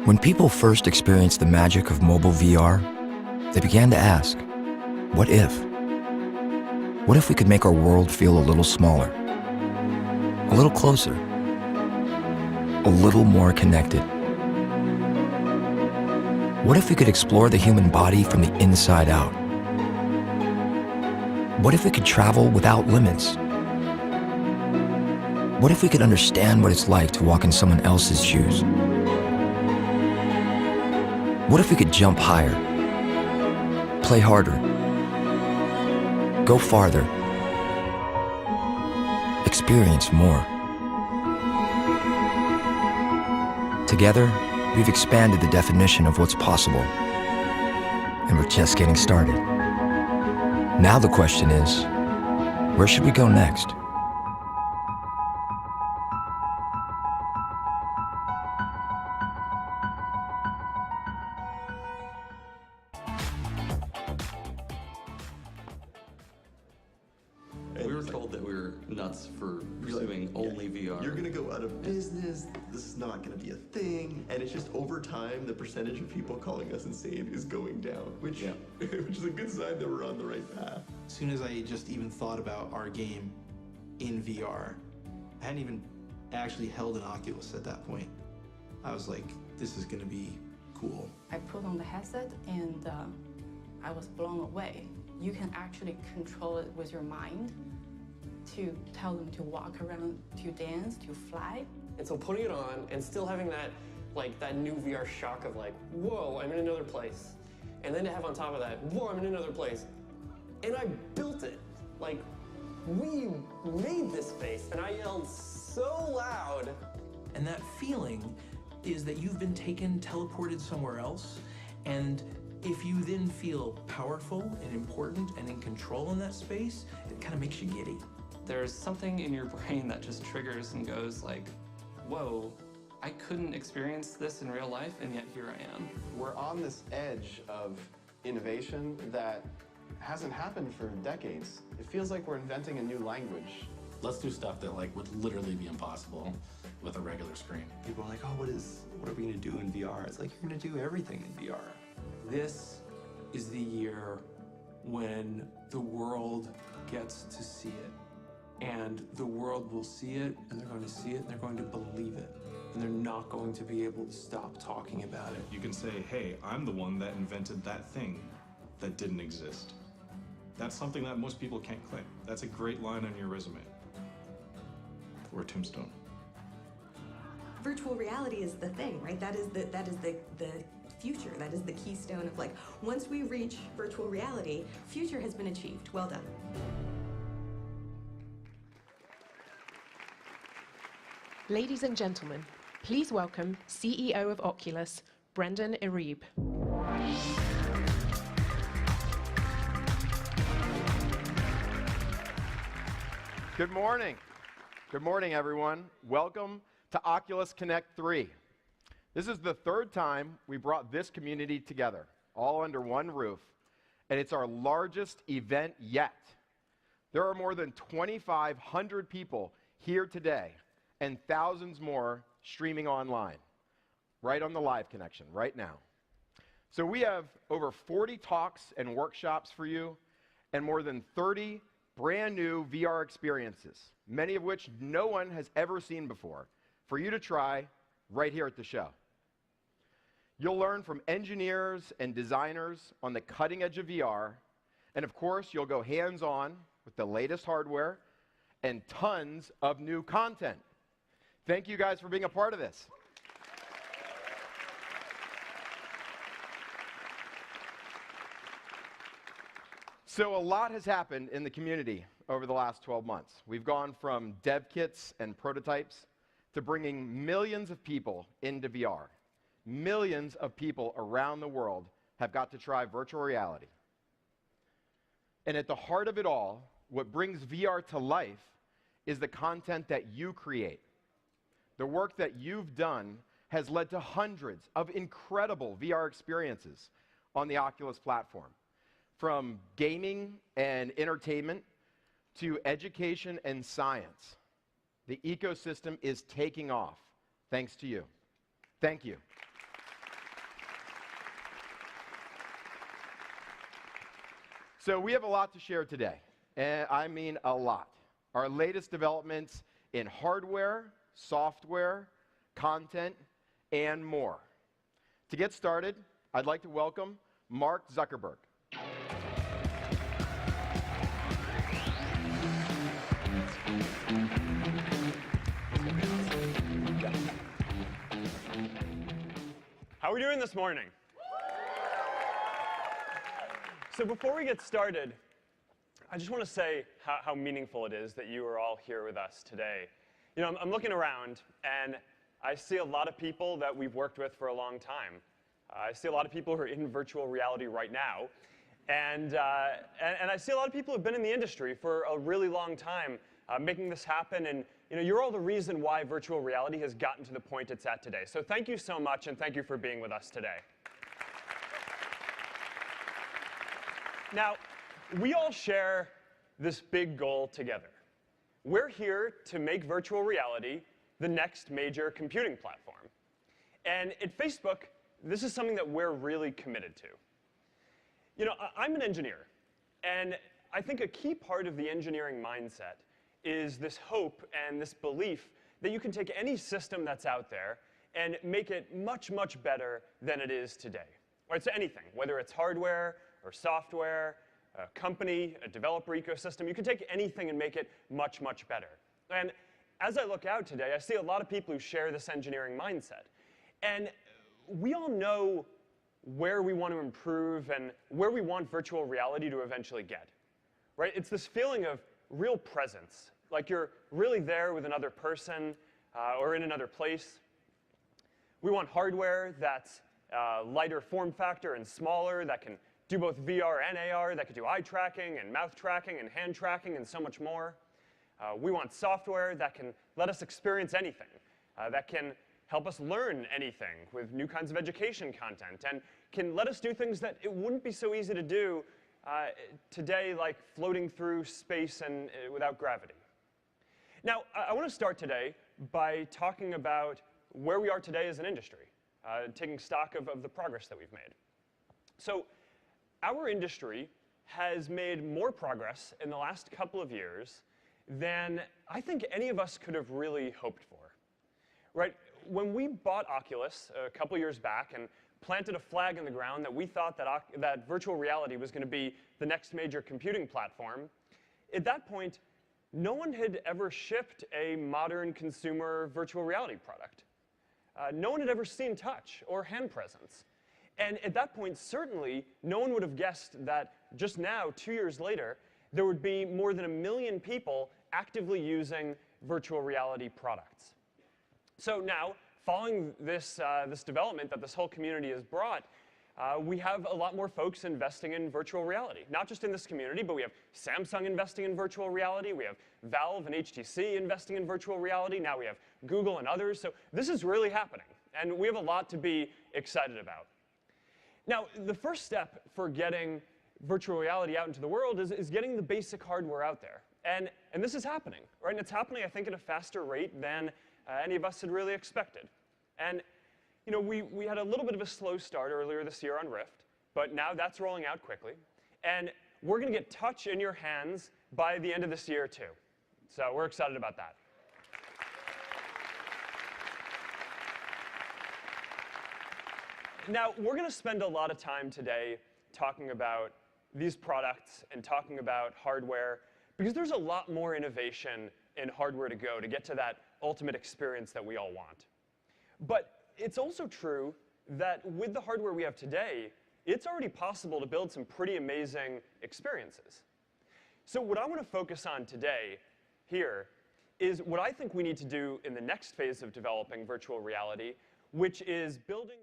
When people first experienced the magic of mobile VR, they began to ask, what if? What if we could make our world feel a little smaller, a little closer, a little more connected? What if we could explore the human body from the inside out? What if we could travel without limits? What if we could understand what it's like to walk in someone else's shoes? What if we could jump higher, play harder, go farther, experience more? Together, we've expanded the definition of what's possible, and we're just getting started. Now the question is, where should we go next? We were told that we were nuts for pursuing only VR. You're gonna go out of business, this is not gonna be a thing, and it's just over time, the percentage of people calling us insane is going down, which is a good sign that we're on the right path. As soon as I just even thought about our game in VR, I hadn't even actually held an Oculus at that point. I was like, this is gonna be cool. I put on the headset and I was blown away. You can actually control it with your mind to tell them to walk around, to dance, to fly. And so putting it on and still having that, that new VR shock of whoa, I'm in another place. And then to have on top of that, whoa, I'm in another place. And I built it. We made this space, and I yelled so loud. And that feeling is that you've been taken, teleported somewhere else, and if you then feel powerful and important and in control in that space, it kind of makes you giddy. There's something in your brain that just triggers and goes whoa, I couldn't experience this in real life, and yet here I am. We're on this edge of innovation that hasn't happened for decades. It feels like we're inventing a new language. Let's do stuff that would literally be impossible with a regular screen. People are like, oh, what are we gonna do in VR? It's like, you're gonna do everything in VR. This is the year when the world gets to see it. And the world will see it, and they're going to see it, and they're going to believe it. And they're not going to be able to stop talking about it. You can say, hey, I'm the one that invented that thing that didn't exist. That's something that most people can't claim. That's a great line on your resume. Or tombstone. Virtual reality is the thing, right? That is the future. That is the keystone of once we reach virtual reality, future has been achieved. Well done. Ladies and gentlemen, please welcome CEO of Oculus, Brendan Iribe. Good morning. Good morning, everyone. Welcome to Oculus Connect 3. This is the third time we brought this community together, all under one roof, and it's our largest event yet. There are more than 2,500 people here today, and thousands more streaming online, right on the live connection, right now. So we have over 40 talks and workshops for you, and more than 30 brand new VR experiences, many of which no one has ever seen before, for you to try right here at the show. You'll learn from engineers and designers on the cutting edge of VR, and of course, you'll go hands-on with the latest hardware and tons of new content. Thank you guys for being a part of this. So a lot has happened in the community over the last 12 months. We've gone from dev kits and prototypes to bringing millions of people into VR. Millions of people around the world have got to try virtual reality. And at the heart of it all, what brings VR to life is the content that you create. The work that you've done has led to hundreds of incredible VR experiences on the Oculus platform. From gaming and entertainment to education and science. The ecosystem is taking off, thanks to you. Thank you. So we have a lot to share today, and I mean a lot. Our latest developments in hardware, software, content, and more. To get started, I'd like to welcome Mark Zuckerberg. How are we doing this morning? So before we get started, I just want to say how meaningful it is that you are all here with us today. You know, I'm looking around, and I see a lot of people that we've worked with for a long time. I see a lot of people who are in virtual reality right now, and I see a lot of people who've been in the industry for a really long time, making this happen. And you know, you're all the reason why virtual reality has gotten to the point it's at today. So thank you so much, and thank you for being with us today. Now, we all share this big goal together. We're here to make virtual reality the next major computing platform. And at Facebook, this is something that we're really committed to. You know, I'm an engineer, and I think a key part of the engineering mindset is this hope and this belief that you can take any system that's out there and make it much, much better than it is today. Right, so anything, whether it's hardware or software, a company, a developer ecosystem, you can take anything and make it much, much better. And as I look out today, I see a lot of people who share this engineering mindset. And we all know where we want to improve and where we want virtual reality to eventually get. Right? It's this feeling of real presence, like you're really there with another person or in another place. We want hardware that's lighter form factor and smaller, that can do both VR and AR, that can do eye tracking and mouth tracking and hand tracking and so much more. We want software that can let us experience anything, that can help us learn anything with new kinds of education content, and can let us do things that it wouldn't be so easy to do today, like floating through space and without gravity. Now, I want to start today by talking about where we are today as an industry, taking stock of the progress that we've made. So our industry has made more progress in the last couple of years than I think any of us could have really hoped for. Right? When we bought Oculus a couple years back and planted a flag in the ground that we thought that virtual reality was going to be the next major computing platform, at that point, no one had ever shipped a modern consumer virtual reality product. No one had ever seen touch or hand presence. And at that point, certainly, no one would have guessed that just now, 2 years later, there would be more than 1 million people actively using virtual reality products. So now, following this development that this whole community has brought, we have a lot more folks investing in virtual reality. Not just in this community, but we have Samsung investing in virtual reality. We have Valve and HTC investing in virtual reality. Now we have Google and others. So this is really happening, and we have a lot to be excited about. Now, the first step for getting virtual reality out into the world is getting the basic hardware out there. And this is happening, right? And it's happening, I think, at a faster rate than any of us had really expected. And you know, we had a little bit of a slow start earlier this year on Rift, but now that's rolling out quickly. And we're going to get touch in your hands by the end of this year, too. So we're excited about that. Now, we're going to spend a lot of time today talking about these products and talking about hardware, because there's a lot more innovation in hardware to go to get to that ultimate experience that we all want. But it's also true that with the hardware we have today, it's already possible to build some pretty amazing experiences. So what I want to focus on today here is what I think we need to do in the next phase of developing virtual reality, which is building